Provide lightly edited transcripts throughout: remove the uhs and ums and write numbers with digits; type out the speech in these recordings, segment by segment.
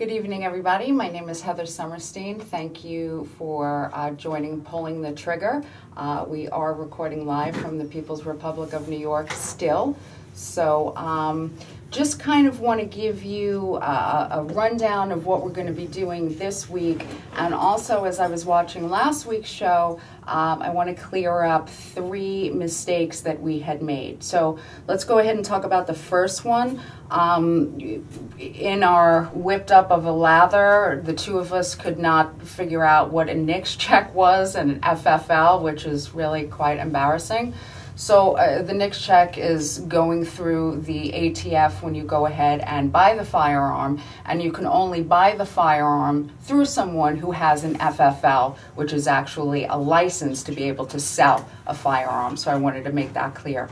Good evening, everybody. My name is Heather Summerstein. Thank you for joining Pulling the Trigger. We are recording live from the People's Republic of New York still. So just kind of want to give you a rundown of what we're going to be doing this week. And also, as I was watching last week's show, I want to clear up 3 mistakes that we had made. So let's go ahead and talk about the first one. In our whipped up of a lather, the two of us could not figure out what a NICS check was and an FFL, which is really quite embarrassing. So the NICS check is going through the ATF when you go ahead and buy the firearm, and you can only buy the firearm through someone who has an FFL, which is actually a license to be able to sell a firearm. So I wanted to make that clear.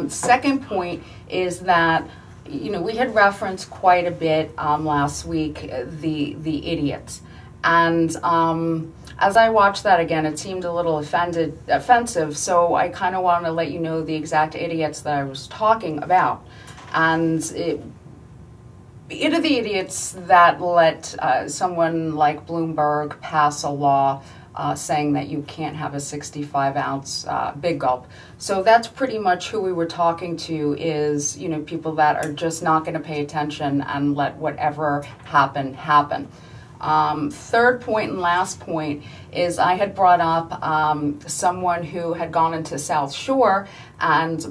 Second point is that, you know, we had referenced quite a bit last week the idiots. And as I watched that again, it seemed a little offensive, so I kind of want to let you know the exact idiots that I was talking about. And it are the idiots that let someone like Bloomberg pass a law saying that you can't have a 65-ounce big gulp. So that's pretty much who we were talking to, is, you know, people that are just not going to pay attention and let whatever happen, happen. Third point and last point is I had brought up someone who had gone into South Shore and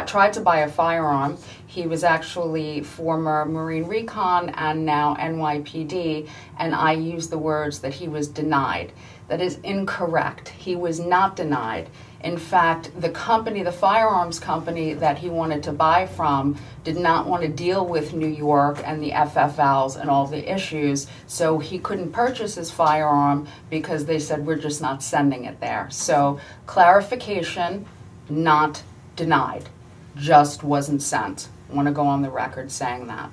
tried to buy a firearm. He was actually former Marine Recon and now NYPD, and I used the words that he was denied. That is incorrect. He was not denied. In fact, the company, the firearms company that he wanted to buy from, did not want to deal with New York and the FFLs and all the issues, so he couldn't purchase his firearm because they said, we're just not sending it there. So clarification, not denied, just wasn't sent. I want to go on the record saying that.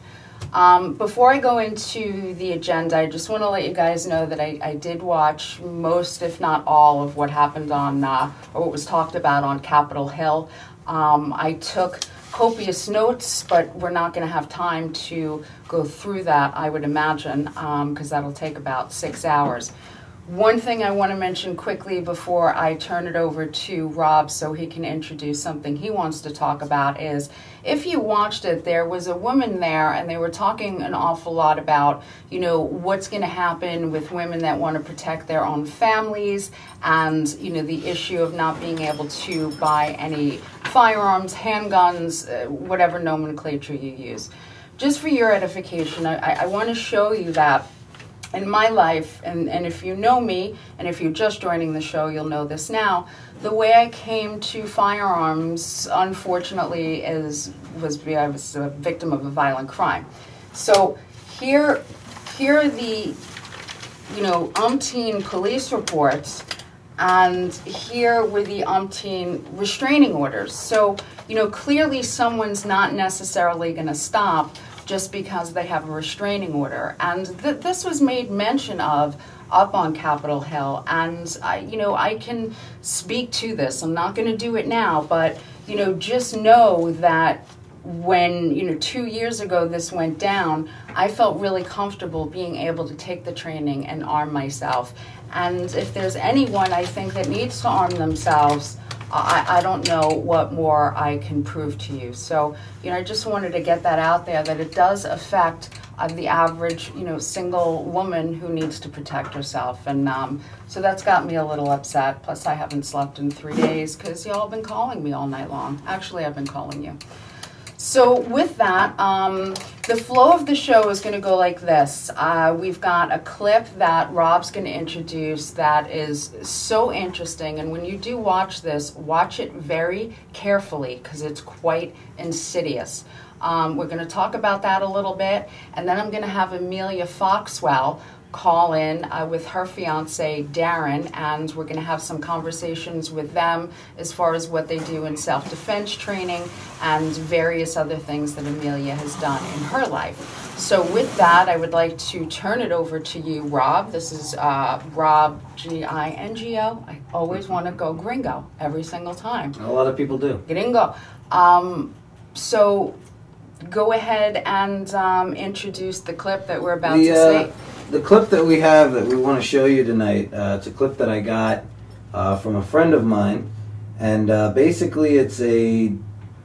Before I go into the agenda, I just want to let you guys know that I did watch most, if not all, of what happened on, or what was talked about on Capitol Hill. I took copious notes, but we're not going to have time to go through that, I would imagine, because that'll take about 6 hours. One thing I want to mention quickly before I turn it over to Rob so he can introduce something he wants to talk about is, if you watched it, there was a woman there and they were talking an awful lot about, you know, what's going to happen with women that want to protect their own families, and, you know, the issue of not being able to buy any firearms, handguns, whatever nomenclature you use. Just for your edification, I want to show you that in my life, and if you know me, and if you're just joining the show, you'll know this now, the way I came to firearms, unfortunately, I was a victim of a violent crime. So here are the, you know, umpteen police reports, and here were the umpteen restraining orders. So, you know, clearly someone's not necessarily going to stop just because they have a restraining order. And this was made mention of up on Capitol Hill. And, you know, I can speak to this. I'm not going to do it now, but, you know, just know that when, you know, 2 years ago this went down, I felt really comfortable being able to take the training and arm myself. And if there's anyone I think that needs to arm themselves, I don't know what more I can prove to you. So, you know, I just wanted to get that out there, that it does affect the average, you know, single woman who needs to protect herself. And so that's got me a little upset. Plus, I haven't slept in 3 days because y'all have been calling me all night long. Actually, I've been calling you. So with that, the flow of the show is going to go like this. We've got a clip that Rob's going to introduce that is so interesting. And when you do watch this, watch it very carefully because it's quite insidious. We're going to talk about that a little bit. And then I'm going to have Amelia Foxwell call in with her fiance Darren, and we're going to have some conversations with them as far as what they do in self-defense training and various other things that Amelia has done in her life. So with that, I would like to turn it over to you, Rob. This is Rob Gingo. I always want to go gringo every single time. A lot of people do. Gringo. So go ahead and introduce the clip that we're about to see. The clip that we have that we want to show you tonight, it's a clip that I got from a friend of mine, and basically it's the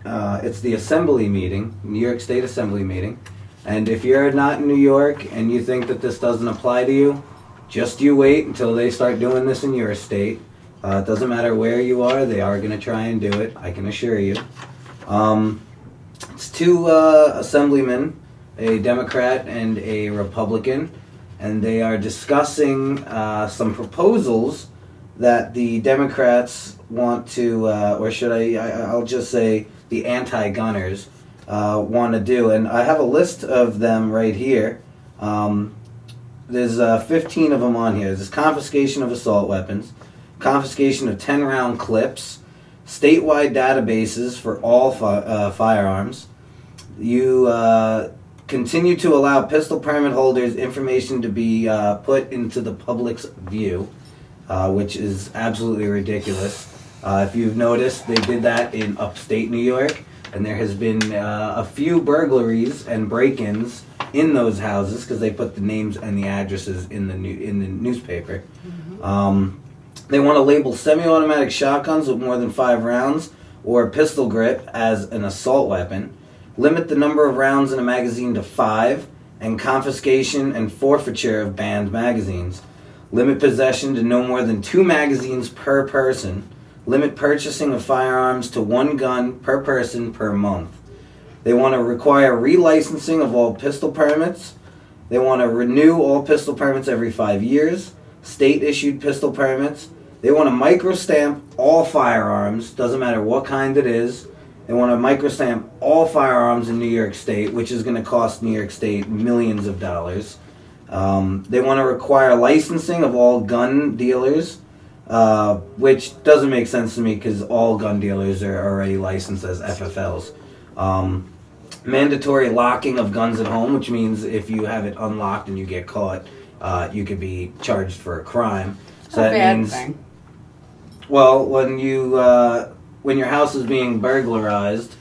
Assembly meeting, New York State Assembly meeting, and if you're not in New York and you think that this doesn't apply to you, just you wait until they start doing this in your state. It doesn't matter where you are, they are going to try and do it, I can assure you. It's two assemblymen, a Democrat and a Republican, and they are discussing some proposals that the Democrats want to, or should I'll just say the anti-gunners want to do. And I have a list of them right here. There's 15 of them on here. There's confiscation of assault weapons, confiscation of 10-round clips, statewide databases for all firearms. You continue to allow pistol permit holders information to be put into the public's view, which is absolutely ridiculous. If you've noticed, they did that in upstate New York, and there has been a few burglaries and break-ins in those houses because they put the names and the addresses in the newspaper. Mm-hmm. They want to label semi-automatic shotguns with more than 5 rounds or pistol grip as an assault weapon. Limit the number of rounds in a magazine to 5, and confiscation and forfeiture of banned magazines. Limit possession to no more than 2 magazines per person. Limit purchasing of firearms to 1 gun per person per month. They want to require relicensing of all pistol permits. They want to renew all pistol permits every 5 years. State-issued pistol permits. They want to microstamp all firearms, doesn't matter what kind it is. They want to microstamp all firearms in New York State, which is going to cost New York State millions of dollars. They want to require licensing of all gun dealers, which doesn't make sense to me because all gun dealers are already licensed as FFLs. Mandatory locking of guns at home, which means if you have it unlocked and you get caught, you could be charged for a crime. So that means, well, when your house is being burglarized,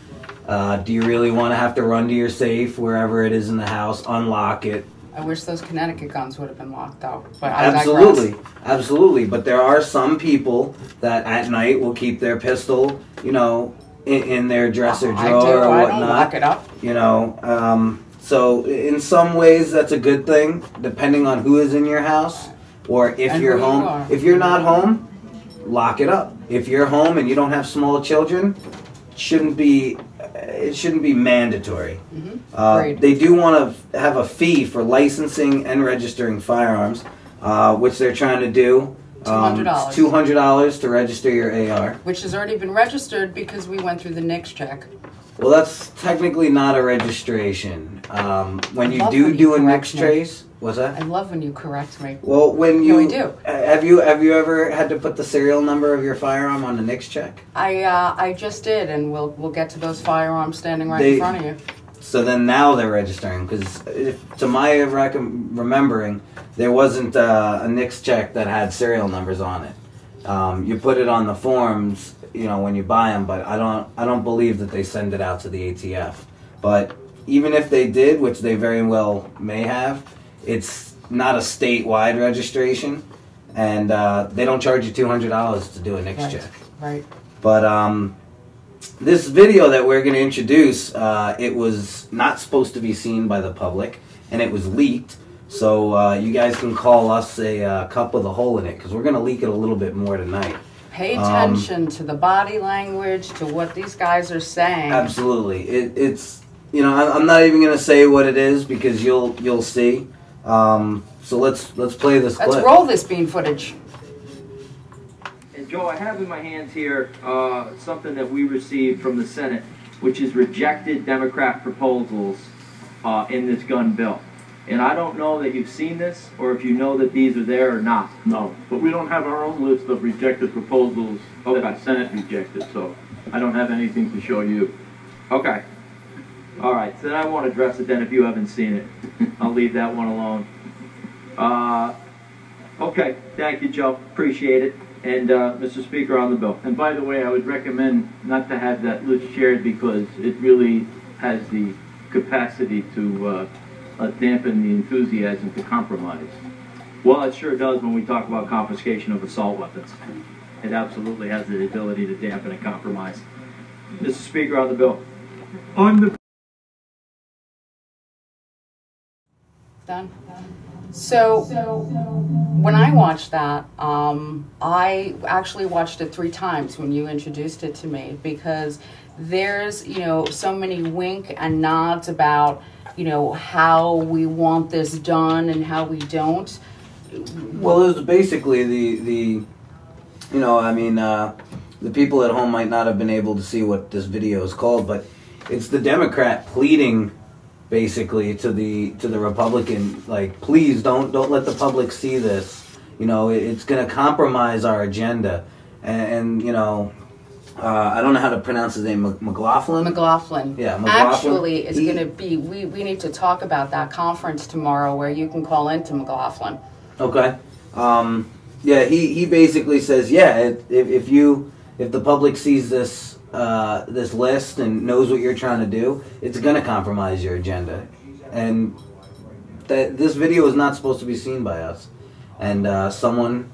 do you really want to have to run to your safe wherever it is in the house, unlock it? I wish those Connecticut guns would have been locked out. But absolutely, absolutely. But there are some people that at night will keep their pistol, in their dresser drawer or whatnot. I don't lock it up. So in some ways that's a good thing, depending on who is in your house, or if you're home. If you're not home, lock it up. If you're home and you don't have small children, it shouldn't be mandatory. Mm-hmm. They do want to have a fee for licensing and registering firearms, which they're trying to do. $200. $200 to register your AR. Which has already been registered because we went through the NICS check. Well, that's technically not a registration. When you do a NICS trace, what's that? I love when you correct me. Well, when you we do. Have you ever had to put the serial number of your firearm on a NICS check? I just did, and we'll get to those firearms standing right in front of you. So then now they're registering, because to my remembering, there wasn't a NICS check that had serial numbers on it. You put it on the forms, when you buy them, but I don't believe that they send it out to the ATF. But even if they did, which they very well may have, it's not a statewide registration, and they don't charge you $200 to do a NICS check. Right. But this video that we're going to introduce, it was not supposed to be seen by the public, and it was leaked. So you guys can call us a cup with a hole in it, because we're going to leak it a little bit more tonight. Pay attention to the body language, to what these guys are saying. Absolutely. It's I'm not even going to say what it is, because you'll see. So let's play this clip. Let's roll this bean footage. And Joe, I have in my hands here something that we received from the Senate, which is rejected Democrat proposals in this gun bill. And I don't know that you've seen this, or if you know that these are there or not. No, but we don't have our own list of rejected proposals that the Senate rejected, so I don't have anything to show you. Okay. All right, so then I won't address it then if you haven't seen it. I'll leave that one alone. Okay, thank you, Joe. Appreciate it. And Mr. Speaker, on the bill. And by the way, I would recommend not to have that list shared, because it really has the capacity to dampen the enthusiasm to compromise. Well, it sure does when we talk about confiscation of assault weapons. It absolutely has the ability to dampen and compromise. Mr. Speaker, on the bill. On the Done. So when I watched that, I actually watched it 3 times when you introduced it to me, because there's, so many wink and nods about, how we want this done and how we don't. Well, it was basically the people at home might not have been able to see what this video is called, but it's the Democrat pleading basically to the Republican, like, please don't let the public see this. It's going to compromise our agenda, and I don't know how to pronounce his name. McLaughlin? McLaughlin. Yeah, McLaughlin. Actually, it's going to be, we need to talk about that conference tomorrow where you can call into McLaughlin. Okay. Yeah, he basically says, yeah, if the public sees this this list and knows what you're trying to do, it's going to compromise your agenda. And this video is not supposed to be seen by us. And someone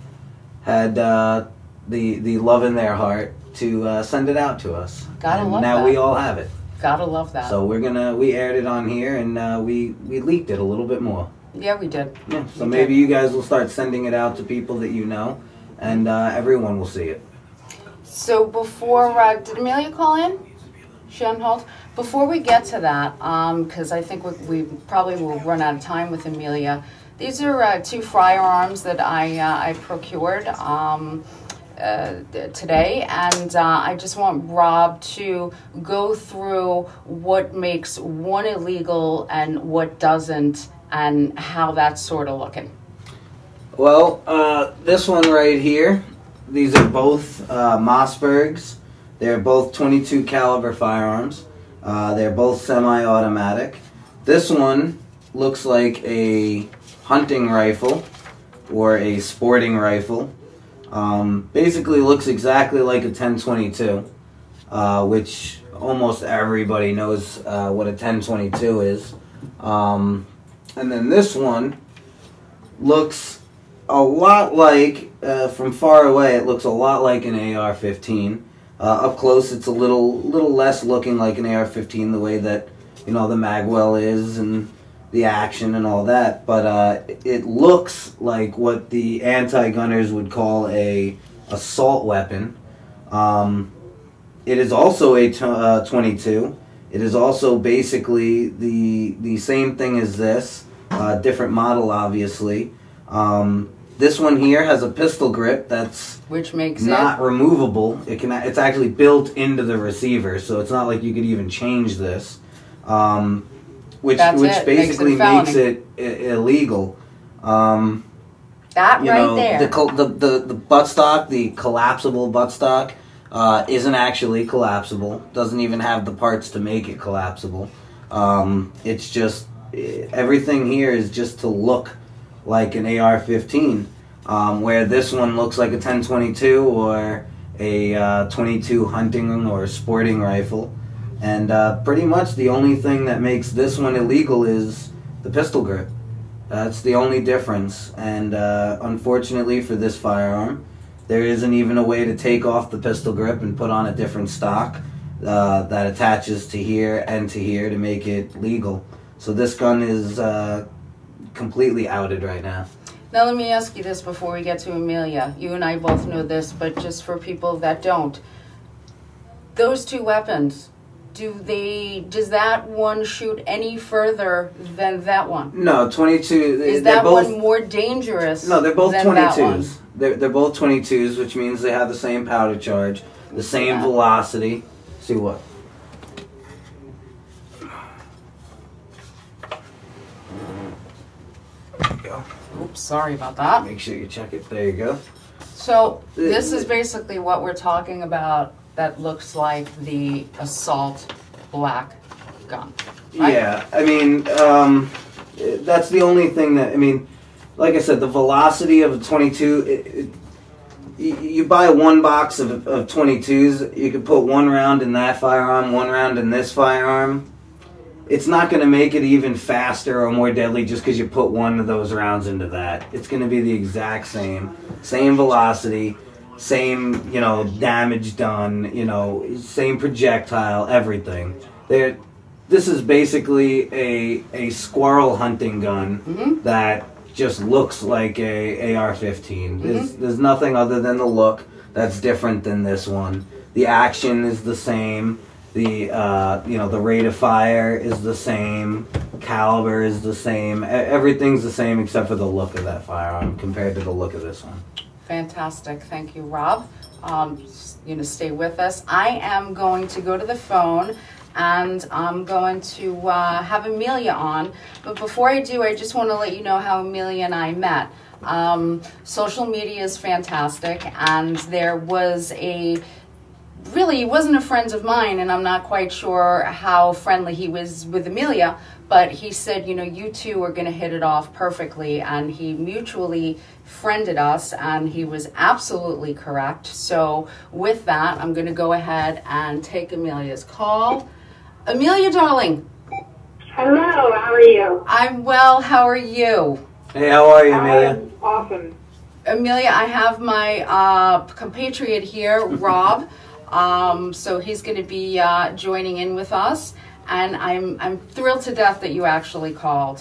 had the love in their heart to send it out to us. Gotta love that. Now we all have it. Gotta love that. So we aired it on here, and we leaked it a little bit more. Yeah, we did. Yeah, so maybe you guys will start sending it out to people that you know, and everyone will see it. So before, did Amelia call in? She on hold? Before we get to that, because I think we probably will run out of time with Amelia, these are 2 firearms that I procured today, and I just want Rob to go through what makes one illegal and what doesn't, and how that's sort of looking. Well, this one right here, these are both Mossbergs. They're both .22 caliber firearms. They're both semi-automatic. This one looks like a hunting rifle or a sporting rifle. Basically looks exactly like a 10-22, which almost everybody knows what a 10-22 is. And then this one looks a lot like, from far away, it looks a lot like an AR-15. Up close, it's a little less looking like an AR-15, the way that, the magwell is and the action and all that. But it looks like what the anti-gunners would call a assault weapon. It is also a 22. It is also basically the same thing as this. Different model, obviously. This one here has a pistol grip that's which makes not removable. It's actually built into the receiver, so it's not like you could even change this. Which basically makes it illegal. That right there. The buttstock, the collapsible buttstock, isn't actually collapsible. Doesn't even have the parts to make it collapsible. It's just everything here is just to look like an AR-15, where this one looks like a 10-22 or a 22 hunting or sporting rifle. And pretty much the only thing that makes this one illegal is the pistol grip. That's the only difference. And unfortunately for this firearm, there isn't even a way to take off the pistol grip and put on a different stock that attaches to here and to here to make it legal. So this gun is completely outed right now. Now let me ask you this before we get to Amelia. You and I both know this, but just for people that don't. Those 2 weapons, does that one shoot any further than that one? No, 22. Is that one more dangerous? No, they're both than 22s. They're both 22s, which means they have the same powder charge, the same velocity. See what? There you go. Oops, sorry about that. Make sure you check it. There you go. So this is basically what we're talking about. That looks like the assault black gun. Right? Yeah, I mean, that's the only thing that, like I said, the velocity of a 22, you buy 1 box of 22s, you could put 1 round in that firearm, 1 round in this firearm. it's not going to make it even faster or more deadly just because you put one of those rounds into that. It's going to be the exact same velocity, same, you know, damage done, you know, same projectile, everything. This is basically a squirrel hunting gun that just looks like a AR-15. There's nothing other than the look that's different than this one. The action is the same. The you know, the rate of fire is the same. Caliber is the same. Everything's the same except for the look of that firearm compared to the look of this one. Fantastic. Thank you, Rob. You know, stay with us. I am going to go to the phone and I'm going to have Amelia on. But before I do, I just want to let you know how Amelia and I met. Social media is fantastic, and there was he wasn't a friend of mine, and I'm not quite sure how friendly he was with Amelia, but he said, you know, you two are going to hit it off perfectly, and he mutually friended us, and he was absolutely correct. So with that, I'm going to go ahead and take Amelia's call. Amelia, darling. Hello, how are you? I'm well, how are you? Hey, how are you, Amelia? I'm awesome. Amelia, I have my compatriot here, Rob. So he's going to be joining in with us, and I'm thrilled to death that you actually called.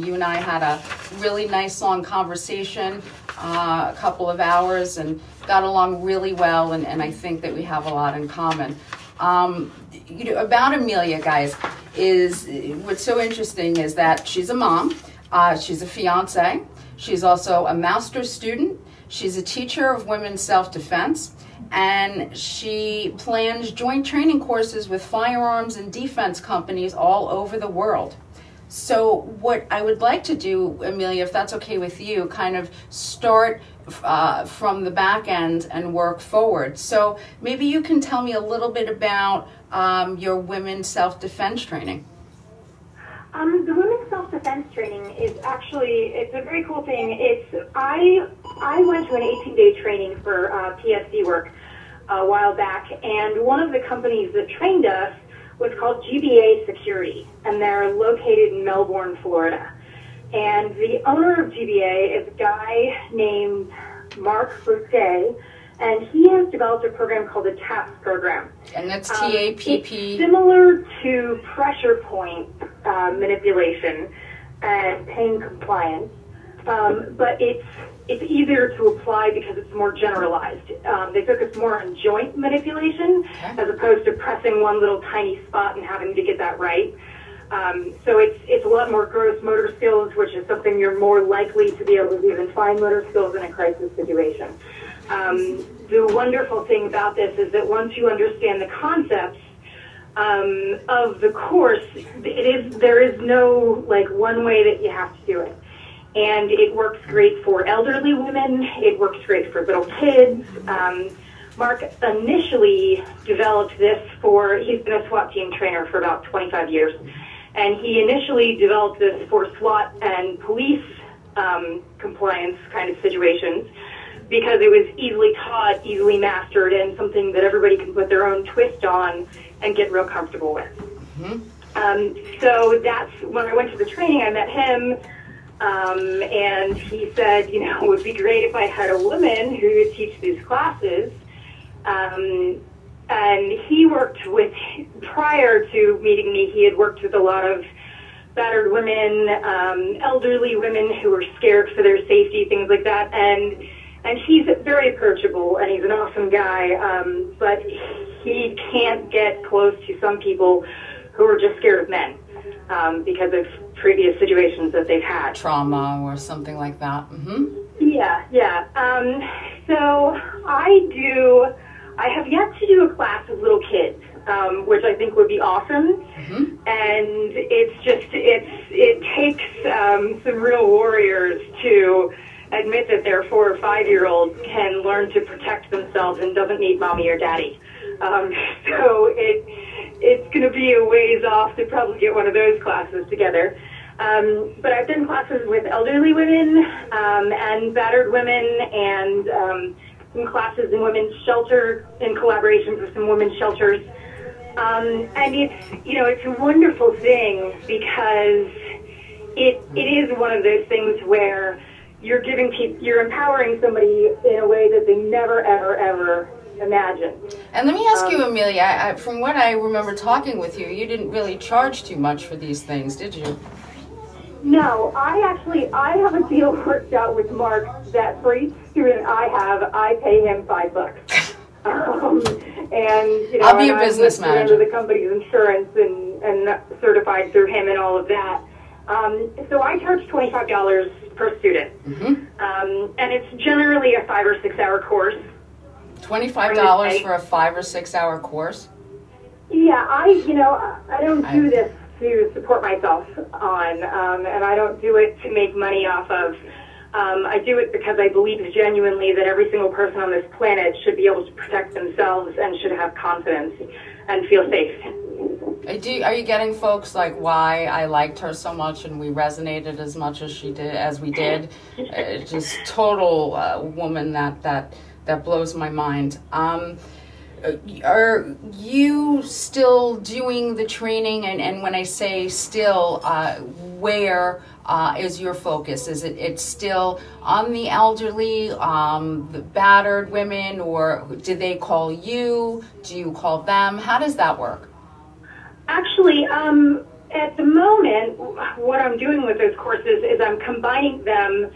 You and I had a really nice long conversation, a couple of hours, and got along really well, and I think that we have a lot in common. You know, about Amelia, guys, is what's so interesting is that she's a mom, she's a fiance, she's also a master's student, she's a teacher of women's self-defense, and she plans joint training courses with firearms and defense companies all over the world. So what I would like to do, Amelia, if that's okay with you, kind of start from the back end and work forward. So maybe you can tell me a little bit about your women's self-defense training. The women's self-defense training is actually, it's a very cool thing. I went to an 18-day training for PSD work a while back, and one of the companies that trained us was called GBA Security, and they're located in Melbourne, Florida. And the owner of GBA is a guy named Mark Bousquet, and he has developed a program called the TAPS program. And that's TAPP. It's similar to pressure point manipulation and pain compliance, but it's easier to apply because it's more generalized. They focus more on joint manipulation as opposed to pressing one little tiny spot and having to get that right. So it's a lot more gross motor skills, which is something you're more likely to be able to do than fine motor skills in a crisis situation. The wonderful thing about this is that once you understand the concepts of the course, there is no like one way that you have to do it. And it works great for elderly women. It works great for little kids. Mark initially developed this he's been a SWAT team trainer for about 25 years. And he initially developed this for SWAT and police compliance kind of situations because it was easily taught, easily mastered, and something that everybody can put their own twist on and get real comfortable with. So that's when I went to the training, I met him. And he said, you know, it would be great if I had a woman who would teach these classes. And he worked with, prior to meeting me, he had worked with a lot of battered women, elderly women who were scared for their safety, things like that. And he's very approachable, and he's an awesome guy, but he can't get close to some people who are just scared of men because of previous situations that they've had. Trauma or something like that. Yeah. So I have yet to do a class with little kids, which I think would be awesome. And it takes some real warriors to admit that their 4 or 5-year-olds can learn to protect themselves and doesn't need mommy or daddy. So it's going to be a ways off to probably get one of those classes together. But I've done classes with elderly women and battered women, and some classes in women's shelter in collaboration with some women's shelters. And it's a wonderful thing because it is one of those things where you're empowering somebody in a way that they never, ever, ever imagined. And let me ask you, Amelia, from what I remember talking with you, you didn't really charge too much for these things, did you? No, I have a deal worked out with Mark that for each student I pay him $5. I'll be a business manager. Under the company's insurance and certified through him and all of that. So I charge $25 per student. And it's generally a 5 or 6 hour course. $25 for a 5 or 6 hour course? Yeah, I don't do this to support myself on, and I don't do it to make money off of. I do it because I believe genuinely that every single person on this planet should be able to protect themselves and should have confidence and feel safe. Are you getting folks like why I liked her so much and we resonated as much as we did? Just total woman that blows my mind. Are you still doing the training? And when I say still, where is your focus? Is it's still on the elderly, the battered women, or do they call you? Do you call them? How does that work? Actually, at the moment, what I'm doing with those courses is I'm combining them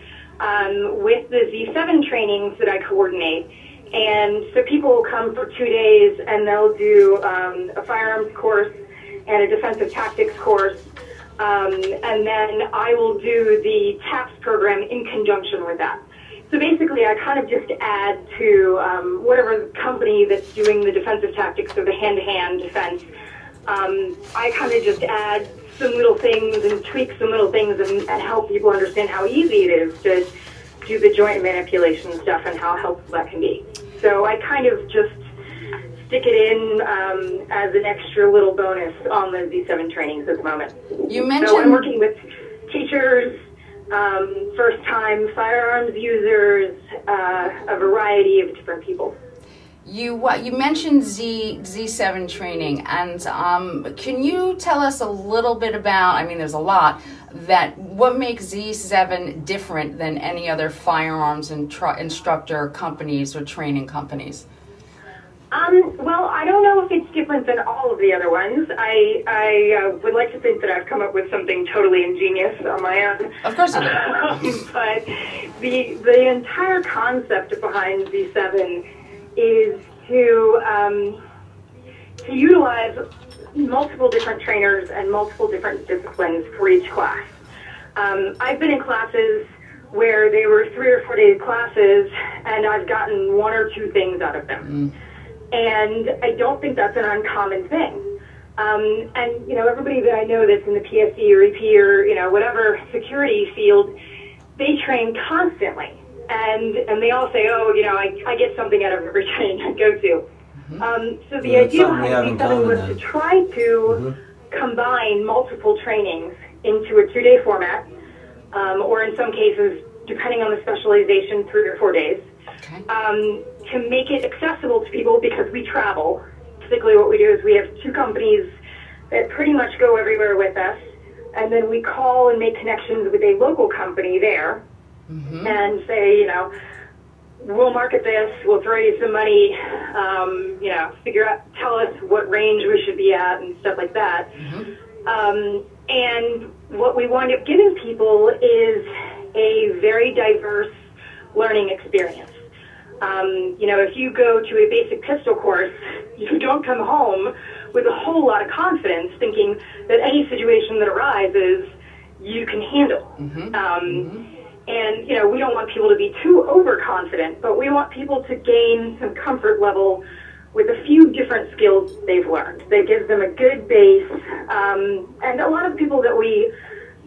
with the Z7 trainings that I coordinate. And so people will come for 2 days and they'll do a firearms course and a defensive tactics course. And then I will do the TAPS program in conjunction with that. So basically I kind of just add to whatever company that's doing the defensive tactics or the hand-to-hand defense. I kind of just add some little things and tweak some little things and help people understand how easy it is to do the joint manipulation stuff and how helpful that can be. So I kind of just stick it in as an extra little bonus on the Z7 trainings at the moment. You mentioned... So I'm working with teachers, first-time firearms users, a variety of different people. You mentioned Z7 training, and can you tell us a little bit about, I mean there's a lot, what makes Z7 different than any other firearms instructor companies or training companies? Well, I don't know if it's different than all of the other ones. I would like to think that I've come up with something totally ingenious on my own. Of course you do. But the entire concept behind Z7 is to utilize multiple different trainers and multiple different disciplines for each class. I've been in classes where they were 3 or 4 day classes, and I've gotten 1 or 2 things out of them. And I don't think that's an uncommon thing. And everybody that I know that's in the PSC or EP or whatever security field, they train constantly. And they all say, oh, I get something out of every training I go to. So the idea behind Z7 was to try to combine multiple trainings into a 2-day format, or in some cases, depending on the specialization, 3 or 4 days, to make it accessible to people because we travel. Basically what we do is we have 2 companies that pretty much go everywhere with us, and then we call and make connections with a local company there. And say, we'll market this, we'll throw you some money, tell us what range we should be at and stuff like that. And what we wind up giving people is a very diverse learning experience. If you go to a basic pistol course, you don't come home with a whole lot of confidence thinking that any situation that arises, you can handle. And, we don't want people to be too overconfident, but we want people to gain some comfort level with a few different skills they've learned. That gives them a good base. And a lot of people that we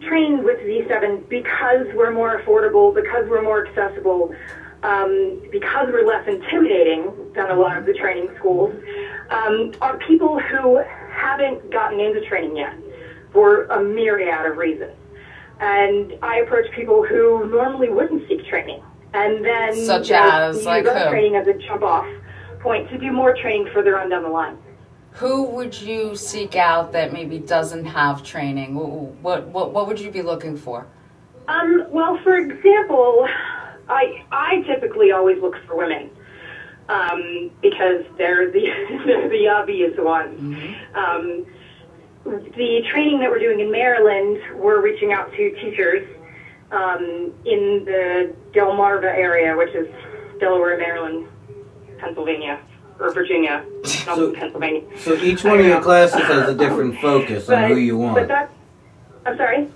train with Z7, because we're more affordable, because we're more accessible, because we're less intimidating than a lot of the training schools, are people who haven't gotten into training yet for a myriad of reasons. And I approach people who normally wouldn't seek training, and then such as use training as a jump-off point to do more training further on down the line. Who would you seek out that maybe doesn't have training? What would you be looking for? Well, for example, I typically always look for women because they're the obvious ones. Mm-hmm. The training that we're doing in Maryland, we're reaching out to teachers in the Delmarva area, which is Delaware, Maryland, Pennsylvania, or Virginia, not Pennsylvania. So each one of your classes has a different focus on who you want. But that's, I'm sorry?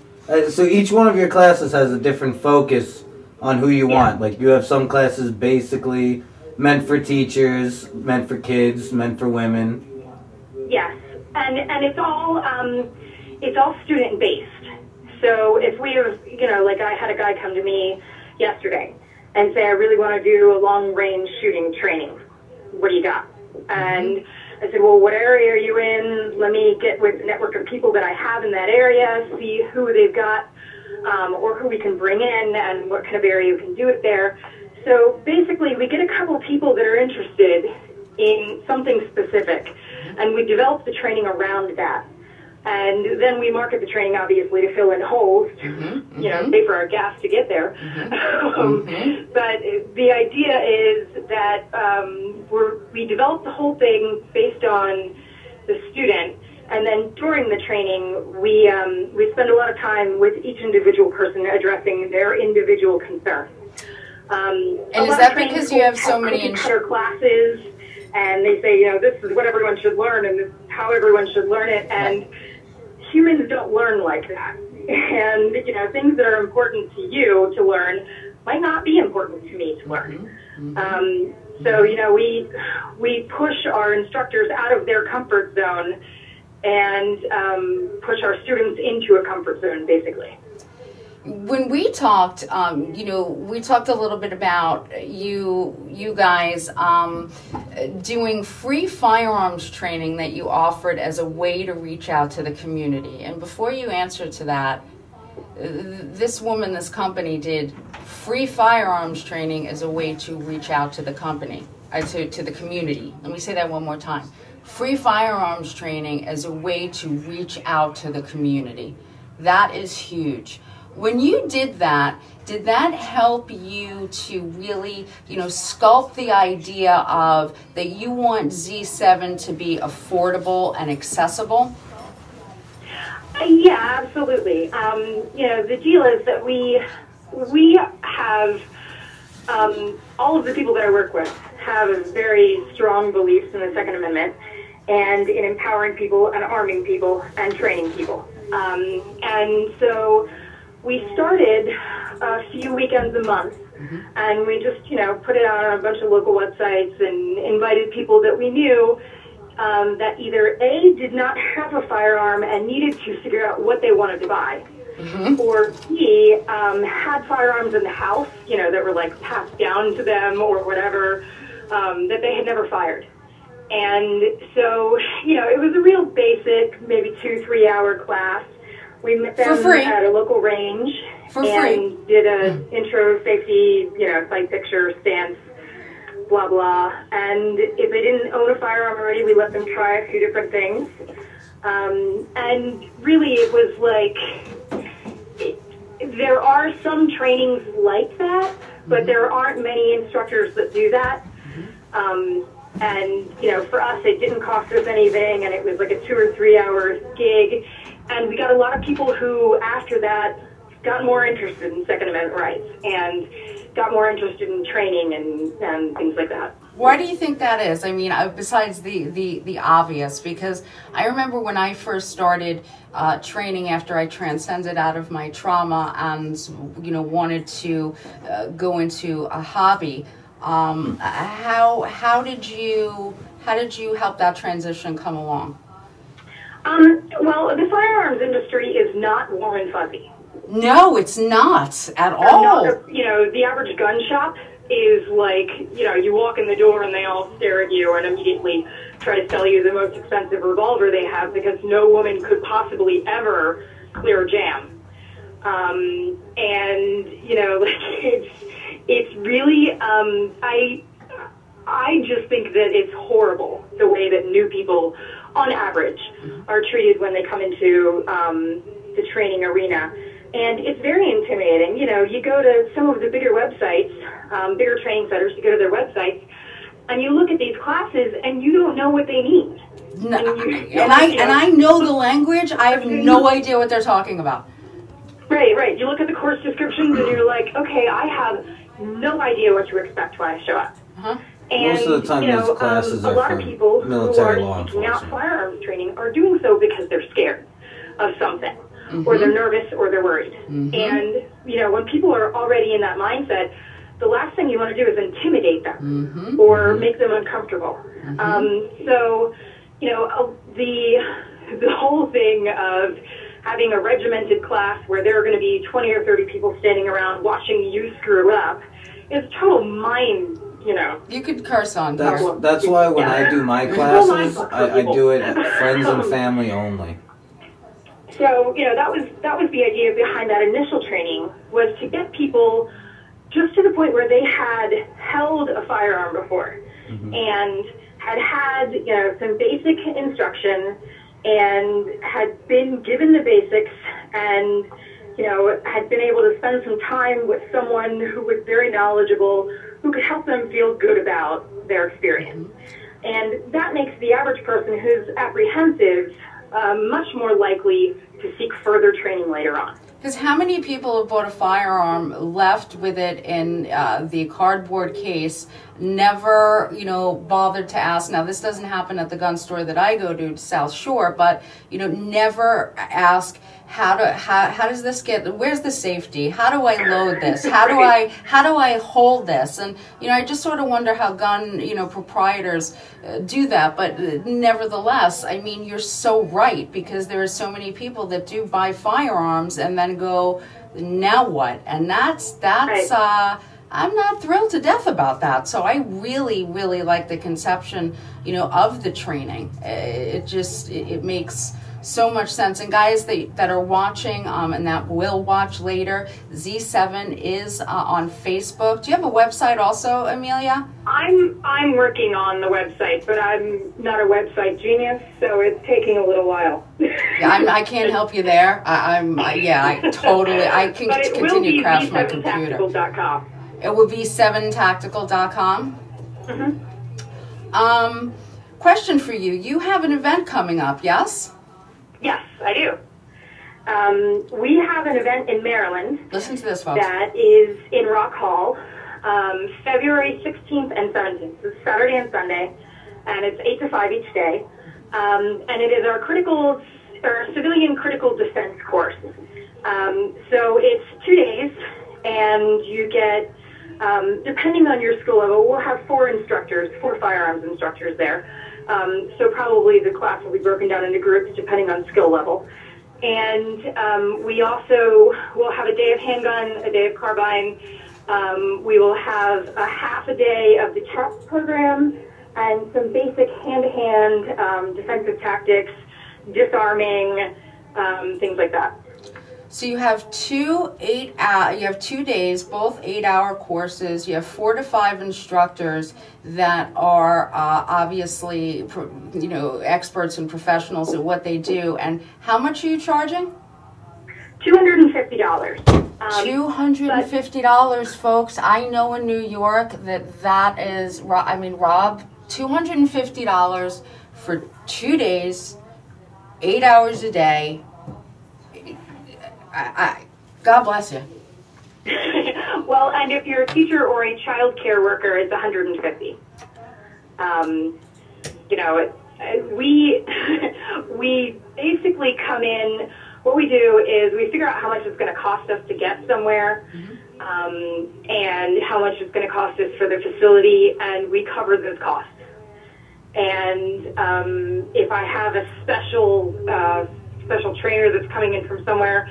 So each one of your classes has a different focus on who you want. Like you have some classes basically meant for teachers, meant for kids, meant for women. Yes, and it's all student based. So if we have, like I had a guy come to me yesterday and say, I really want to do a long range shooting training. What do you got? And I said, well, what area are you in? Let me get with the network of people that I have in that area, see who they've got, or who we can bring in and what kind of area we can do it there. So basically, we get a couple people that are interested in something specific, and we develop the training around that. And then we market the training, obviously, to fill in holes, pay for our gas to get there. But the idea is that we develop the whole thing based on the student, and then during the training, we spend a lot of time with each individual person addressing their individual concerns. And is that because you have so many classes, and they say, this is what everyone should learn, and this is how everyone should learn it, and humans don't learn like that. And, things that are important to you to learn might not be important to me to learn. So, we push our instructors out of their comfort zone and push our students into a comfort zone, basically. When we talked, we talked a little bit about you guys doing free firearms training that you offered as a way to reach out to the community. And before you answer to that, this company did free firearms training as a way to reach out to the company, to the community. Let me say that one more time. Free firearms training as a way to reach out to the community. That is huge. When you did that help you to really, sculpt the idea of that you want Z7 to be affordable and accessible? Yeah, absolutely. The deal is that we have, all of the people that I work with have very strong beliefs in the Second Amendment and in empowering people and arming people and training people. And so we started a few weekends a month, and we just, put it out on a bunch of local websites and invited people that we knew that either A, did not have a firearm and needed to figure out what they wanted to buy, or B, had firearms in the house, that were like passed down to them or whatever, that they had never fired. And so, it was a real basic, maybe 2-3 hour class. We met them at a local range and did an intro safety, sight picture, stance, blah, blah. And if they didn't own a firearm already, we let them try a few different things. And really it was like, there are some trainings like that, but there aren't many instructors that do that. And, for us, it didn't cost us anything, and it was like a 2 or 3 hour gig. And we got a lot of people who, after that, got more interested in Second Amendment rights and got more interested in training and things like that. Why do you think that is? I mean, besides the obvious, because I remember when I first started training after I transcended out of my trauma and, wanted to go into a hobby. How did you help that transition come along? Well, the firearms industry is not warm and fuzzy. No, it's not at all. The average gun shop is like, you walk in the door and they all stare at you and immediately try to sell you the most expensive revolver they have because no woman could possibly ever clear a jam. It's really, I just think that it's horrible the way that new people on average, are treated when they come into the training arena. And it's very intimidating. You know, you go to some of the bigger websites, bigger training centers, you go to their websites, and you look at these classes, and you don't know what they mean. No, and I know the language. I have no idea what they're talking about. Right. You look at the course descriptions, and you're like, okay, I have no idea what to expect when I show up. Uh-huh. And, most of the time, these classes a are lot of for people who military are law seeking out enforcement. firearms training are doing so because they're scared of something, or they're nervous, or they're worried. And, you know, when people are already in that mindset, the last thing you want to do is intimidate them or make them uncomfortable. So, you know, the whole thing of having a regimented class where there are going to be 20 or 30 people standing around watching you screw up is total mind, you know. You could curse on here. That's why when I do my classes, I do it at friends and family only. So, you know, that was the idea behind that initial training, was to get people just to the point where they had held a firearm before and had, you know, some basic instruction and had been given the basics and, you know, had been able to spend some time with someone who was very knowledgeable, who could help them feel good about their experience. And that makes the average person who's apprehensive much more likely to seek further training later on. Because how many people have bought a firearm, left with it in the cardboard case, never, you know, bothered to ask? Now, this doesn't happen at the gun store that I go to, South Shore, but, you know, never ask, how does this get, where's the safety? How do I load this? How do I hold this? And, you know, I just sort of wonder how gun, you know, proprietors do that. But nevertheless, I mean, you're so right, because there are so many people that do buy firearms and then go, now what? And that's right. I'm not thrilled to death about that. So I really, really like the conception, you know, of the training. It makes so much sense. And guys that are watching and that will watch later, Z7 is on Facebook. Do you have a website also, Amelia? I'm working on the website, but I'm not a website genius, so it's taking a little while. Yeah, I can't help you there. I can continue to crash my computer. It would be 7tactical.com. Question for you. You have an event coming up, yes? Yes, I do. We have an event in Maryland. Listen to this, folks. That is in Rock Hall, February 16th and 17th. It's Saturday and Sunday, and it's 8 to 5 each day. And it is our civilian critical defense course. So it's 2 days, and you get, depending on your skill level, we'll have four firearms instructors there. So probably the class will be broken down into groups depending on skill level. And we also will have a day of handgun, a day of carbine. We will have a half a day of the chest program and some basic hand-to-hand defensive tactics, disarming, things like that. So you have 2 days, both 8-hour courses. You have 4 to 5 instructors that are obviously, you know, experts and professionals at what they do. And how much are you charging? $250. $250, folks. I know in New York that is, I mean, Rob, $250 for 2 days, 8 hours a day. God bless you. Well, and if you're a teacher or a child care worker, it's $150. You know, we basically come in. What we do is we figure out how much it's going to cost us to get somewhere, and how much it's going to cost us for the facility, and we cover those costs. And if I have a special trainer that's coming in from somewhere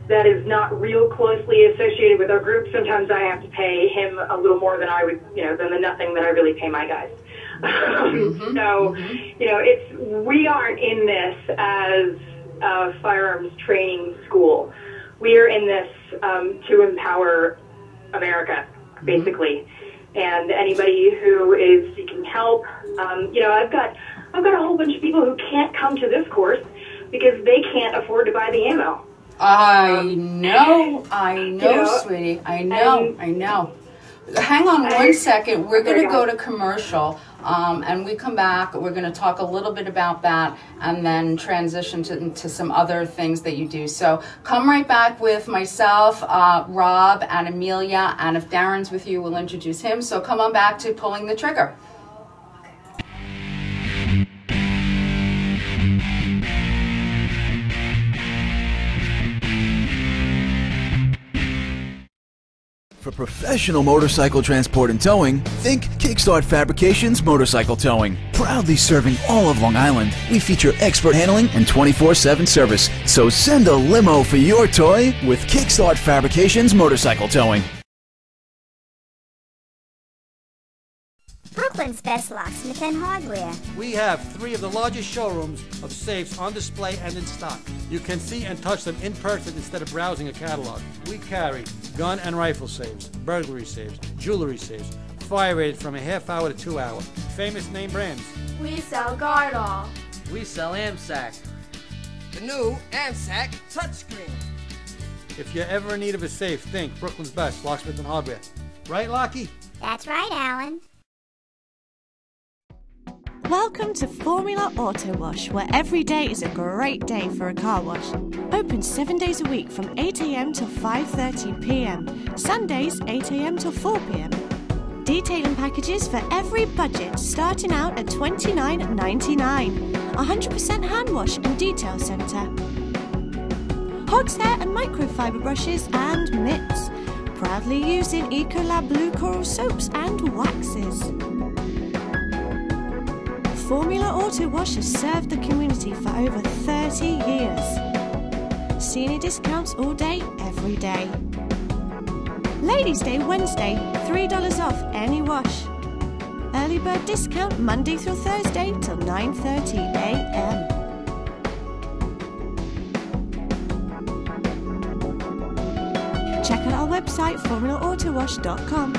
that is not real closely associated with our group, sometimes I have to pay him a little more than I would, you know, than the nothing that I really pay my guys. So, you know, we aren't in this as a firearms training school. We are in this to empower America, basically. And anybody who is seeking help, you know, I've got I've got a whole bunch of people who can't come to this course because they can't afford to buy the ammo. I know, you know, sweetie. I know. Hang on one second. We're going to go to commercial, and we come back. We're going to talk a little bit about that and then transition to some other things that you do. So come right back with myself, Rob, and Amelia, and if Darren's with you, we'll introduce him. So come on back to Pulling the Trigger. For professional motorcycle transport and towing, think Kickstart Fabrications Motorcycle Towing. Proudly serving all of Long Island, we feature expert handling and 24/7 service. So send a limo for your toy with Kickstart Fabrications Motorcycle Towing. Brooklyn's best locksmith and hardware. We have 3 of the largest showrooms of safes on display and in stock. You can see and touch them in person instead of browsing a catalog. We carry gun and rifle safes, burglary safes, jewelry safes, fire rated from a half hour to 2 hour. Famous name brands. We sell Gardol. We sell AMSAC. The new AMSAC touchscreen. If you're ever in need of a safe, think Brooklyn's best locksmith and hardware. Right, Lockie? That's right, Alan. Welcome to Formula Auto Wash, where every day is a great day for a car wash. Open 7 days a week from 8 a.m. till 5:30 p.m. Sundays 8 a.m. till 4 p.m. Detailing packages for every budget, starting out at $29.99. 100% hand wash and detail centre. Hogshair and microfiber brushes and mitts. Proudly using Ecolab Blue Coral soaps and waxes. Formula Auto Wash has served the community for over 30 years. Senior discounts all day, every day. Ladies' Day Wednesday, $3 off any wash. Early bird discount Monday through Thursday till 9:30 a.m. Check out our website, formulaautowash.com.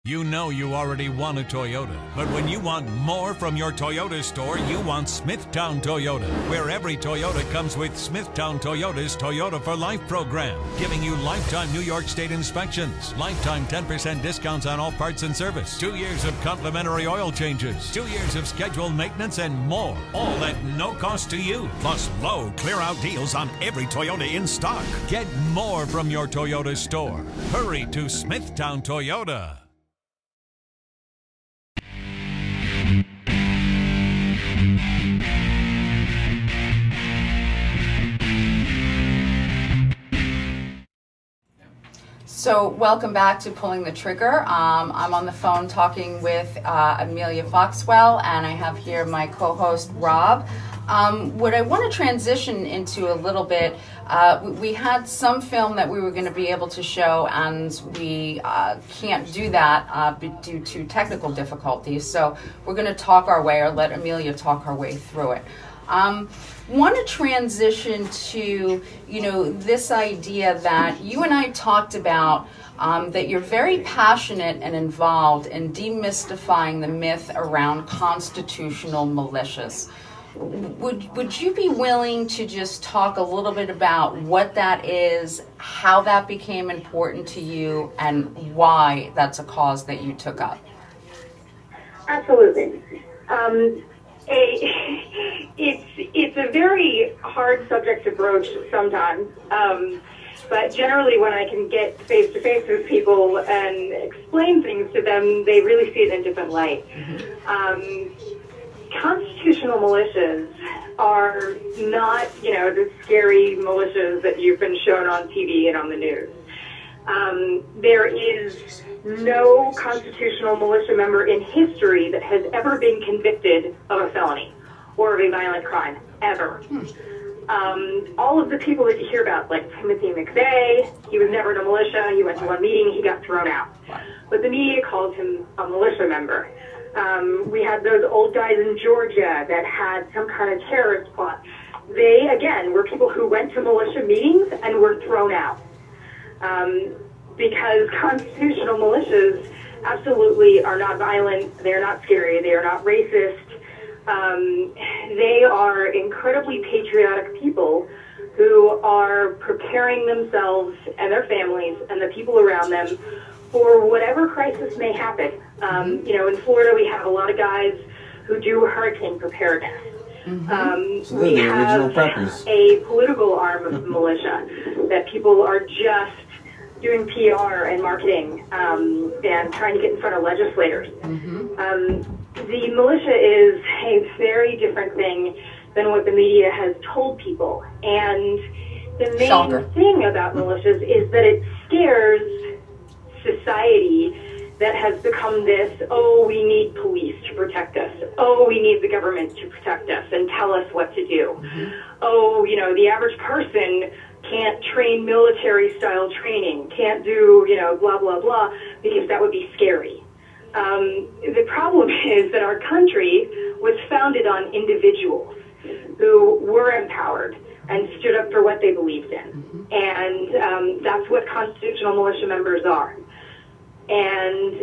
You know you already want a Toyota, but when you want more from your Toyota store, you want Smithtown Toyota, where every Toyota comes with Smithtown Toyota's Toyota for Life program, giving you lifetime New York State inspections, lifetime 10% discounts on all parts and service, 2 years of complimentary oil changes, 2 years of scheduled maintenance, and more, all at no cost to you, plus low clear-out deals on every Toyota in stock. Get more from your Toyota store. Hurry to Smithtown Toyota. So welcome back to Pulling the Trigger. I'm on the phone talking with Amelia Foxwell, and I have here my co-host Rob. What I want to transition into a little bit, we had some film that we were going to be able to show, and we can't do that due to technical difficulties. So we're going to talk our way, or let Amelia talk her way through it. Want to transition to, this idea that you and I talked about, that you're very passionate and involved in demystifying the myth around constitutional militias. Would you be willing to just talk a little bit about what that is, how that became important to you, and why that's a cause that you took up? Absolutely. It's a very hard subject to broach sometimes, but generally when I can get face-to-face with people and explain things to them, they really see it in a different light. Constitutional militias are not, the scary militias that you've been shown on TV and on the news. There is no constitutional militia member in history that has ever been convicted of a felony or of a violent crime, ever. All of the people that you hear about, like Timothy McVeigh, he was never in a militia, he went to one meeting, he got thrown out. But the media called him a militia member. We had those old guys in Georgia that had some kind of terrorist plot. They, again, were people who went to militia meetings and were thrown out. because constitutional militias absolutely are not violent, they're not scary, they are not racist. They are incredibly patriotic people who are preparing themselves and their families and the people around them for whatever crisis may happen. In Florida, we have a lot of guys who do hurricane preparedness. So they're the original preppers. A political arm of the militia that people are just doing PR and marketing and trying to get in front of legislators. The militia is a very different thing than what the media has told people. And the main thing about militias is that it scares society that has become this, oh, we need police to protect us. Oh, we need the government to protect us and tell us what to do. Oh, the average person can't train military-style training, can't do, blah, blah, blah, because that would be scary. The problem is that our country was founded on individuals who were empowered and stood up for what they believed in. And that's what constitutional militia members are. And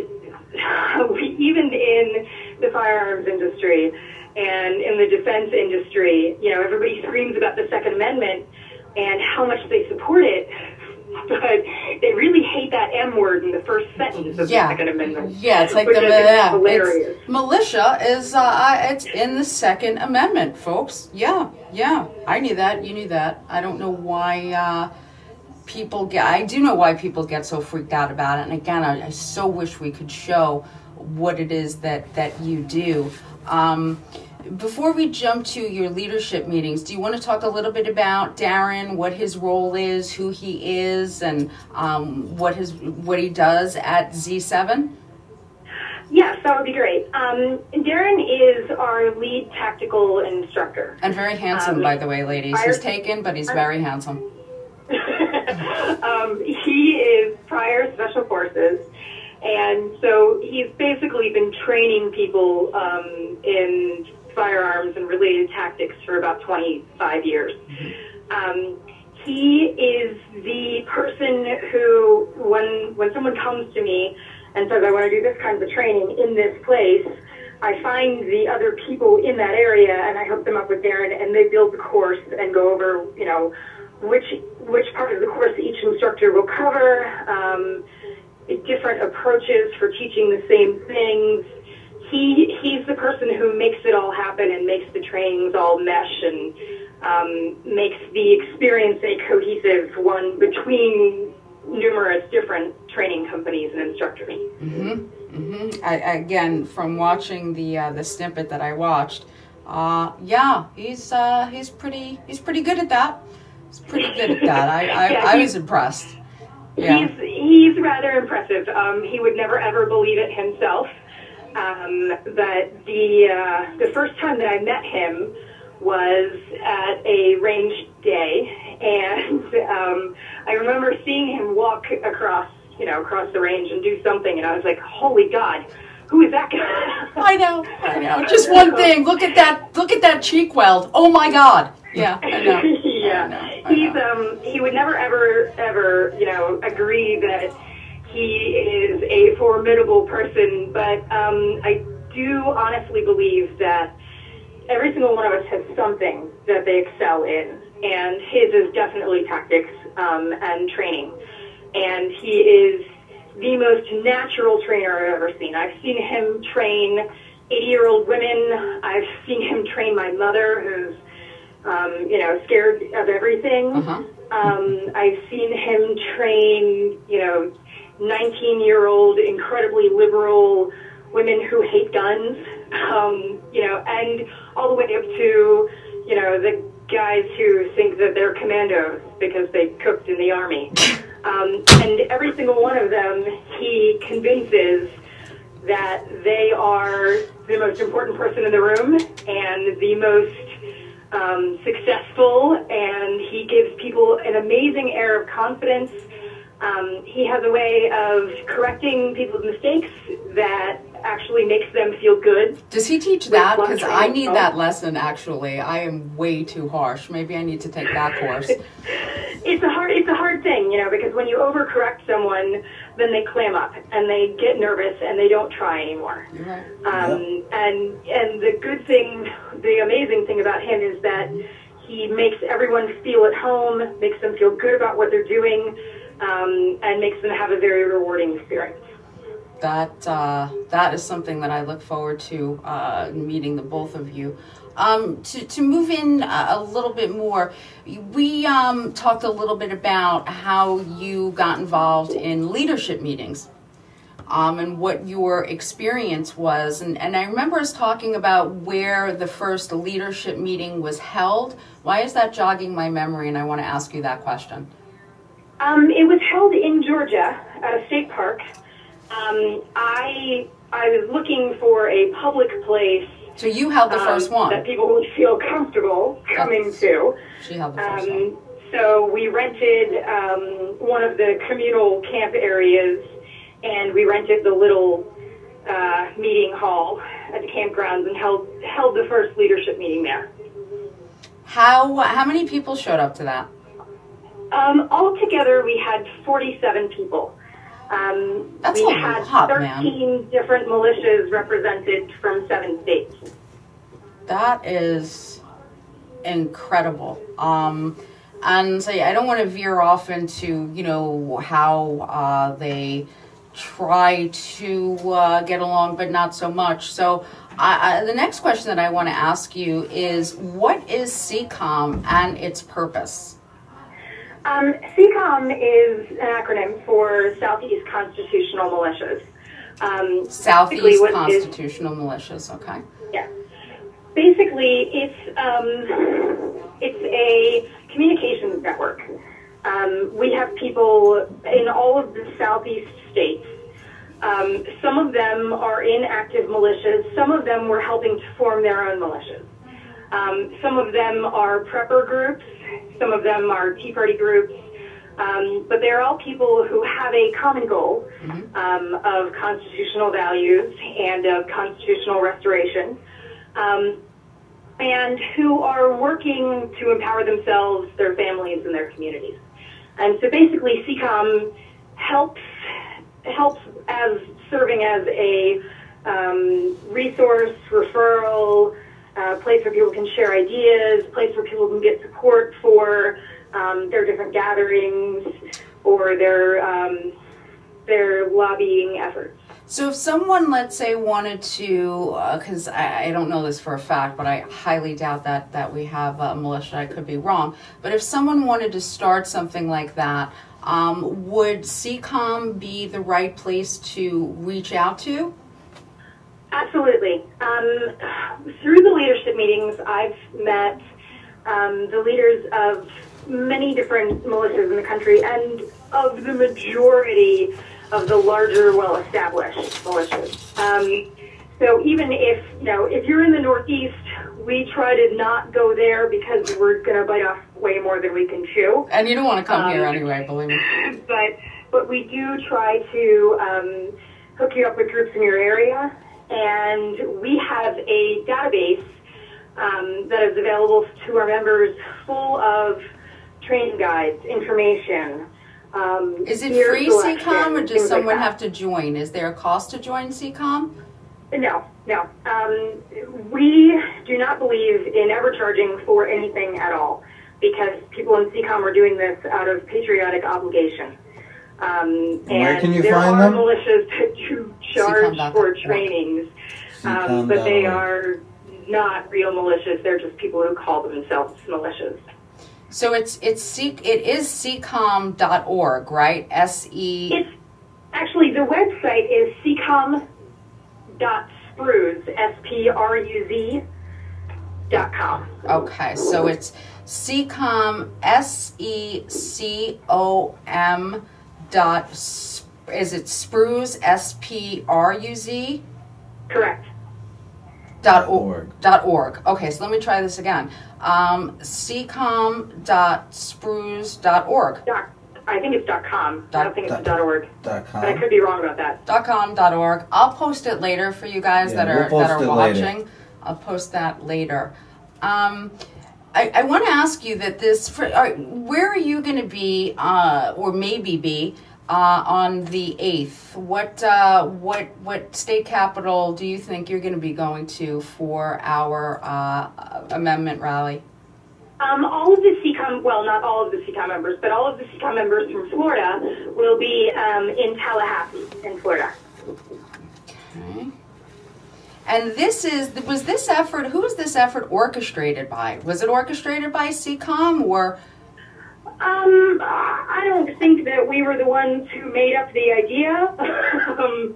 even in the firearms industry and in the defense industry, everybody screams about the Second Amendment and how much they support it, but they really hate that M word in the first sentence of the Second Amendment. Yeah, it's like hilarious. Militia is it's in the Second Amendment, folks. Yeah, I knew that. You knew that. I don't know why I do know why people get so freaked out about it. And again, I so wish we could show what it is that you do. Before we jump to your leadership meetings, do you want to talk a little bit about Darren, what his role is, who he is, and what he does at Z7? Yes, that would be great. Darren is our lead tactical instructor. And very handsome, by the way, ladies. He's taken, but he's very handsome. He is prior Special Forces, and so he's basically been training people in firearms and related tactics for about 25 years. He is the person who, when someone comes to me and says, I want to do this kind of training in this place, I find the other people in that area and I hook them up with Darren, and they build the course and go over, which part of the course each instructor will cover, different approaches for teaching the same things. He's the person who makes it all happen and makes the trainings all mesh and makes the experience a cohesive one between numerous different training companies and instructors. Again, from watching the snippet that I watched, he's pretty good at that. He's pretty good at that. I was impressed. Yeah. He's rather impressive. He would never ever believe it himself. But the first time that I met him was at a range day, and I remember seeing him walk across the range and do something, and I was like, "Holy God, who is that guy?" I know. Just one thing. Look at that cheek weld. Oh my God. Yeah, I know. He would never ever agree that he is a formidable person, but I do honestly believe that every single one of us has something that they excel in, and his is definitely tactics and training. And he is the most natural trainer I've ever seen. I've seen him train 80-year-old women. I've seen him train my mother, who's scared of everything. I've seen him train 19-year-old, incredibly liberal women who hate guns, and all the way up to, the guys who think that they're commandos because they cooked in the army. And every single one of them, he convinces that they are the most important person in the room and the most successful, and he gives people an amazing air of confidence. He has a way of correcting people's mistakes that actually makes them feel good. Does he teach that? Because I need that lesson, actually. I am way too harsh. Maybe I need to take that course. It's a hard thing, because when you overcorrect someone, then they clam up and they get nervous and they don't try anymore. And the good thing, the amazing thing about him is that he makes everyone feel at home, makes them feel good about what they're doing, and makes them have a very rewarding experience. That is something that I look forward to meeting the both of you. To move in a little bit more, we talked a little bit about how you got involved in leadership meetings and what your experience was. And I remember us talking about where the first leadership meeting was held. Why is that jogging my memory? And I want to ask you that question. It was held in Georgia at a state park. I was looking for a public place. So you held the first one. That people would feel comfortable coming to. She held the first one. So we rented one of the communal camp areas, and we rented the little meeting hall at the campgrounds and held the first leadership meeting there. How many people showed up to that? Altogether, we had 47 people. That's we a had lot, 13 different militias represented from 7 states. That is incredible. And so I don't want to veer off into, how they try to get along, but not so much. So the next question that I want to ask you is, what is CCOM and its purpose? CCOM is an acronym for Southeast Constitutional Militias. Southeast Constitutional Militias, okay. Yeah. Basically, it's a communications network. We have people in all of the Southeast states. Some of them are in active militias. Some of them were helping to form their own militias. Some of them are prepper groups. Some of them are Tea Party groups. But they're all people who have a common goal of constitutional values and of constitutional restoration, and who are working to empower themselves, their families, and their communities. And so basically CCOM helps as serving as a resource, referral, place where people can share ideas, place where people can get support for their different gatherings or their lobbying efforts. So if someone, let's say, wanted to, because I don't know this for a fact, but I highly doubt that we have a militia, I could be wrong, but if someone wanted to start something like that, would CCOM be the right place to reach out to? Absolutely. Through the leadership meetings, I've met the leaders of many different militias in the country and of the majority of the larger, well-established militias. So even if you're in the Northeast, we try to not go there because we're going to bite off way more than we can chew. And you don't want to come here anyway, believe me. But we do try to hook you up with groups in your area. And we have a database that is available to our members full of training guides, information. Is it free CCOM, or does someone have to join? Is there a cost to join CCOM? No. We do not believe in ever charging for anything at all, because people in CCOM are doing this out of patriotic obligation. And where can you there find are them? militias that do charge for trainings, but they are not real militias. They're just people who call themselves militias. So it is ccom.org, right? It's actually, the website is ccom.spruz, SPRUZ.com. Okay, so it's CCOM, SECOM dot, is it Spruz, SPRUZ? Correct. .org. .org. Okay, so let me try this again. CCOM.spruz.org. I think it's .com. I don't think it's .org. .com. But I could be wrong about that. .com.org. I'll post it later for you guys that are watching. Later. I'll post that later. I want to ask you that where are you going to be, or maybe be, on the 8th? What state capital do you think you're going to be going to for our amendment rally? All of the CCOM, well, not all of the CCOM members, but all of the CCOM members from Florida will be in Tallahassee, in Florida. Okay. And was this effort, who was this effort orchestrated by? Was it orchestrated by CCOM or? I don't think that we were the ones who made up the idea,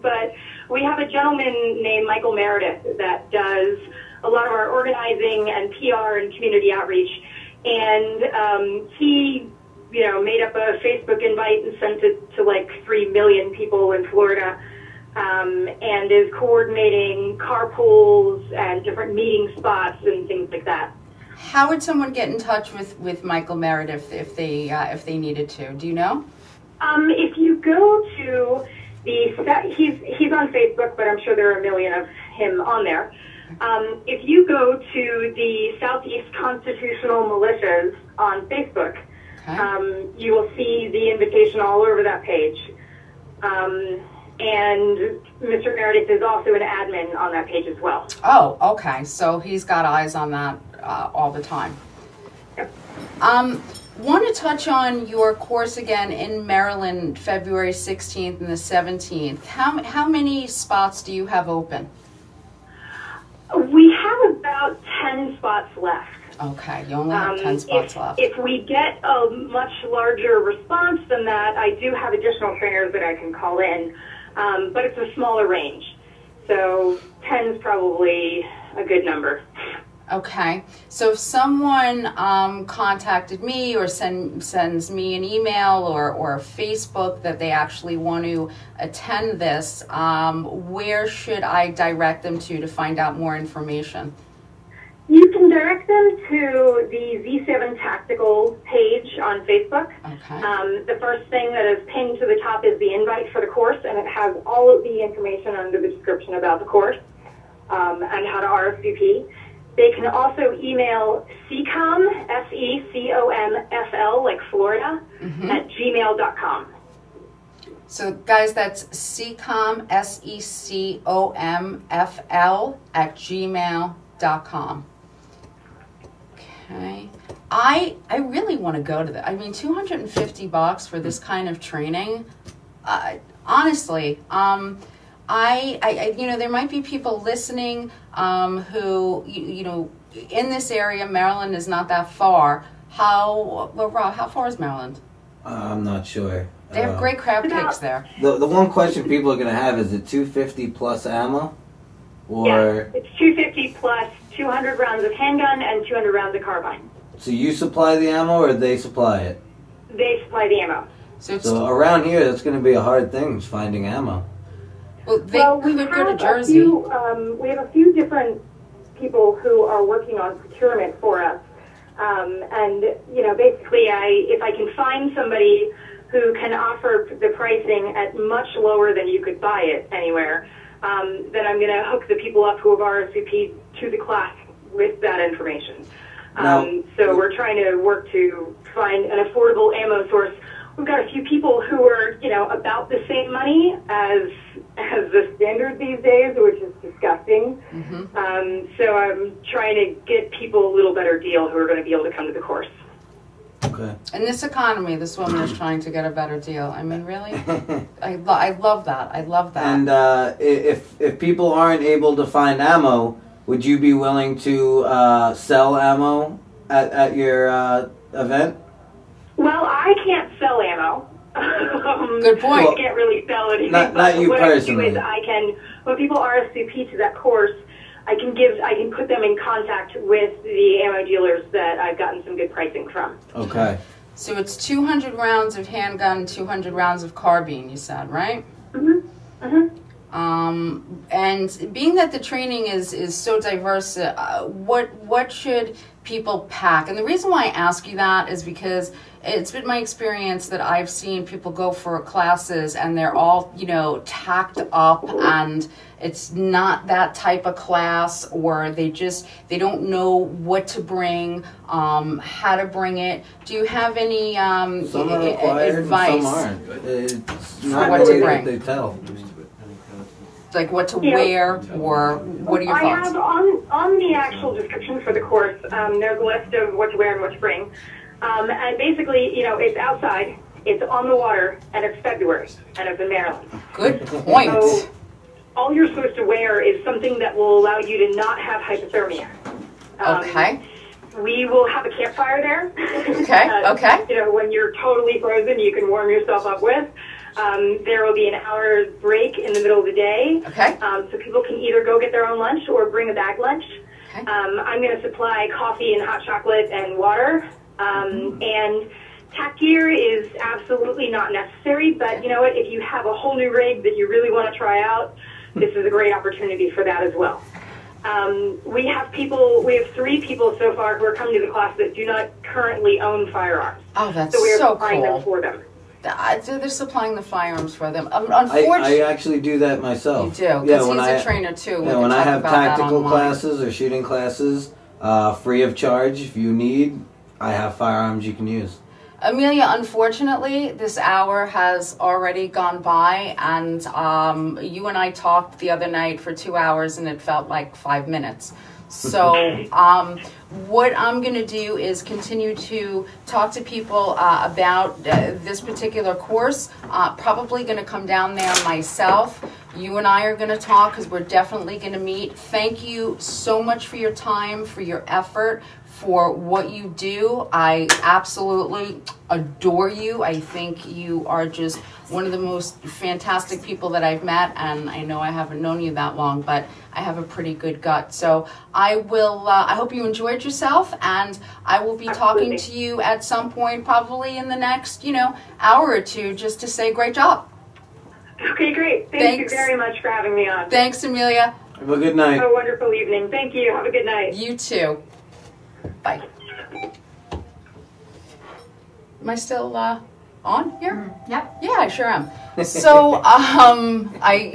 but we have a gentleman named Michael Meredith that does a lot of our organizing and PR and community outreach, and he, made up a Facebook invite and sent it to like 3 million people in Florida, and is coordinating carpools and different meeting spots and things like that. How would someone get in touch with Michael Meredith if they needed to? Do you know? If you go to he's on Facebook, but I'm sure there are a million of him on there. If you go to the Southeast Constitutional Militias on Facebook, okay, you will see the invitation all over that page. And Mr. Meredith is also an admin on that page as well. Oh, okay. So he's got eyes on that all the time. Yep. Want to touch on your course again in Maryland, February 16th and the 17th. How many spots do you have open? We have about 10 spots left. Okay, you only have 10 spots left. If we get a much larger response than that, I do have additional trainers that I can call in, but it's a smaller range. So 10 is probably a good number. Okay, so if someone contacted me or sends me an email or Facebook that they actually want to attend this, where should I direct them to find out more information? You can direct them to the Z7 Tactical page on Facebook. Okay. The first thing that is pinned to the top is the invite for the course, and it has all of the information under the description about the course and how to RSVP. They can also email SECOM, SECOMFL, like Florida, at gmail.com. So, guys, that's SECOM, SECOMFL, at gmail.com. Okay. I really want to go to that. I mean, $250 for this kind of training. Honestly, there might be people listening who, in this area, Maryland is not that far. Rob, how far is Maryland? I'm not sure. They have great crab cakes there. The one question people are going to have is it 250 plus ammo? Or yeah, it's 250 plus 200 rounds of handgun and 200 rounds of carbine. So you supply the ammo or they supply it? They supply the ammo. So around here, that's going to be a hard thing, finding ammo. Well, we could go to Jersey. We have a few different people who are working on procurement for us. And, basically, if I can find somebody who can offer the pricing at much lower than you could buy it anywhere, then I'm going to hook the people up who have RSVP'd to the class with that information. So we're trying to work to find an affordable ammo source. We've got a few people who are, about the same money as the standard these days, which is disgusting. So I'm trying to get people a little better deal who are going to be able to come to the course. Okay. In this economy, this woman is trying to get a better deal. I mean, really? I love that. I love that. And if people aren't able to find ammo, would you be willing to sell ammo at your event? Well, I can't sell ammo. Good point. I can't really sell anything. Not you what personally. I do is when people RSVP to that course, I can put them in contact with the ammo dealers that I've gotten some good pricing from. Okay. So it's 200 rounds of handgun, 200 rounds of carbine, you said, right? And being that the training is so diverse, what should people pack. And the reason why I ask you that is because it's been my experience that I've seen people go for classes and they're all, you know, tacked up, and it's not that type of class, or they don't know what to bring, how to bring it. Do you have any some are required advice? And some aren't. It's not what the to way bring. that they tell. Like what to wear, or what are your thoughts? I have on the actual description for the course, there's a list of what to wear and what to bring. And basically, you know, it's outside, it's on the water, and it's February, and it's in Maryland. Good point. So all you're supposed to wear is something that will allow you to not have hypothermia. Okay. We will have a campfire there. Okay, okay. You know, when you're totally frozen, you can warm yourself up with. There will be an hour break in the middle of the day. Okay. So people can either go get their own lunch or bring a bag lunch. Okay. I'm going to supply coffee and hot chocolate and water. And tack gear is absolutely not necessary, but you know what? If you have a whole new rig that you really want to try out, this is a great opportunity for that as well. We have 3 people so far who are coming to the class that do not currently own firearms. Oh, that's so we're so supplying cool. them for them. So they're supplying the firearms for them. Unfortunately, I actually do that myself. You do, because he's a trainer too. Yeah, when I have tactical classes or shooting classes, free of charge, if you need, I have firearms you can use. Amelia, unfortunately, this hour has already gone by, and you and I talked the other night for 2 hours, and it felt like 5 minutes. So what I'm going to do is continue to talk to people about this particular course. Probably going to come down there myself. You and I are going to talk, because we're definitely going to meet. Thank you so much for your time, for your effort, for what you do. I absolutely adore you. I think you are just one of the most fantastic people that I've met, and I know I haven't known you that long, but I have a pretty good gut. So I will, I hope you enjoyed yourself, and I will be talking to you at some point, probably in the next, you know, hour or two, just to say great job. Okay, great. Thank you very much for having me on. Thanks, Amelia. Have a good night. Have a wonderful evening. Thank you. Have a good night. You too. Bye. Am I still on here? Yep. Yeah, I sure am. So,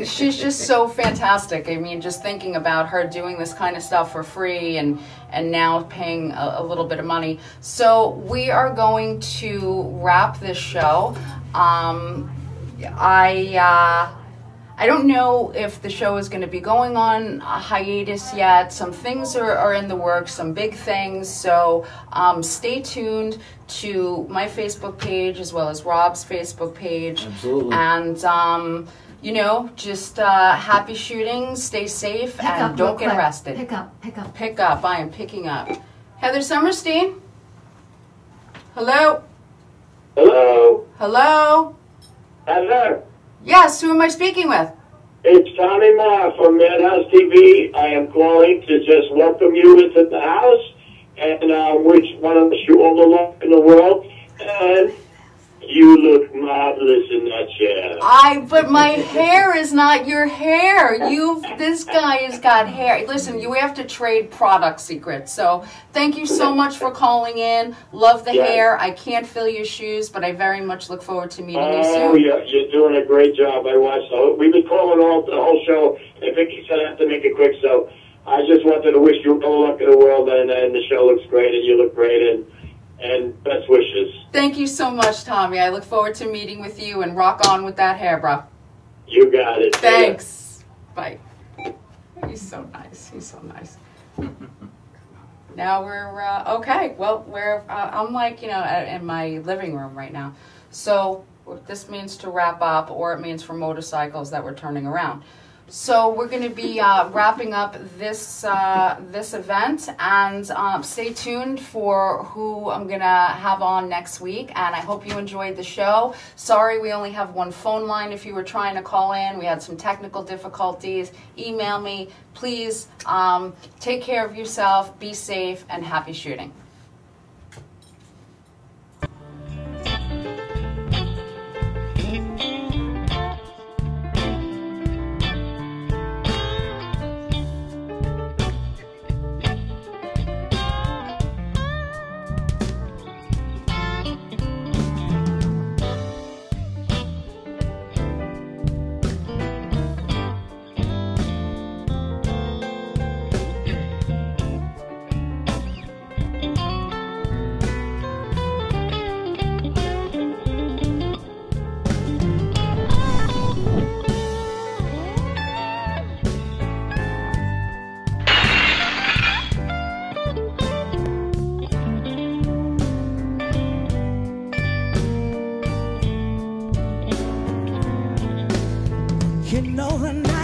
she's just so fantastic. I mean, just thinking about her doing this kind of stuff for free and now paying a little bit of money. So we are going to wrap this show. I don't know if the show is going to be going on a hiatus yet. Some things are in the works, some big things. So stay tuned to my Facebook page as well as Rob's Facebook page. Absolutely. And, you know, just happy shooting, stay safe, and don't get arrested. Pick up, pick up. Pick up. I am picking up. Heather Summerstein? Hello? Hello? Hello? Heather? Yes, who am I speaking with? It's Tommy Ma from Madhouse TV. I am calling to just welcome you into the house and wish one of you all the luck in the world. And you look marvelous in that chair. But my hair is not your hair. This guy has got hair. Listen, you have to trade product secrets. So thank you so much for calling in. Love the hair. I can't fill your shoes, but I very much look forward to meeting you soon. Oh, yeah, you're doing a great job. I watched we've been calling the whole show. And Vicky said I have to make it quick, so I just wanted to wish you all the luck in the world, and the show looks great, and you look great, and best wishes. Thank you so much, Tommy. I look forward to meeting with you, and rock on with that hair, bro. You got it. Thanks. Bye. He's so nice. He's so nice. Now we're, okay. Well, I'm like, you know, in my living room right now. So this means to wrap up, or it means for motorcycles that we're turning around. So we're going to be wrapping up this event, and stay tuned for who I'm going to have on next week, and I hope you enjoyed the show. Sorry we only have one phone line if you were trying to call in. We had some technical difficulties. Email me. Please take care of yourself, be safe, and happy shooting. You know the